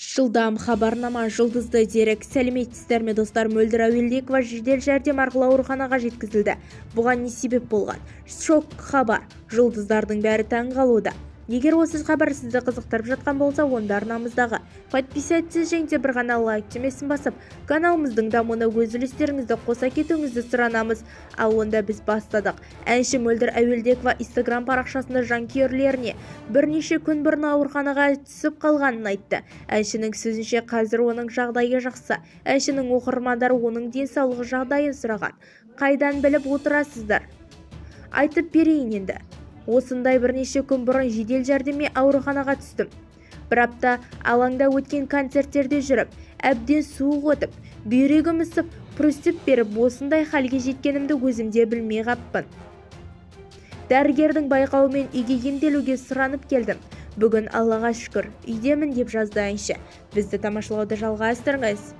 Жылдам хабарнама, жұлдызды дерек. Сәлеметсіздер ме достар, Мөлдір Әуелбекова жедел жәрдем арқылы ауруханаға жеткізілді. Бұған не себеп болған? Шок хабар. Жұлдыздардың бәрі таң қалуда. Егер осы хабар сізді қызықтырып жатқан болса, онда арнамыздағы подписаться және бір ғана лайк түймесін басып, каналымыздың дамуына өз үлестеріңізді қоса кетуіңізді сұранамыз. Ал онда біз бастадық. Әнші Мөлдір Әуелбекова Instagram парақшасында жанкүйерлеріне бірнеше күн бұрын ауруханаға түсіп қалғанын айтты. Әншінің сөзінше, қазір оның жағдайы жақсы. Әншінің оқырмандары оның денсаулығы жағдайын сұраған. Қайдан біліп отырасыздар? Айтып берейін енді. Осындай бірнеше күн бұрын жедел жәрдеммен ауруханаға түстім. Бір апта алаңда өткен концерттерде жүріп, әбден суық өтіп, бүйрегім ісіп, бүрісіп беріп, осындай халге жеткенімді өзімде білмей қаппын. Дәрігердің байқауымен үйге емделуге сұранып келдім. Бүгін Аллаға шүкір, үйдемін деп жазды әнші. Бізді тамашалауды жалғастырыңыз.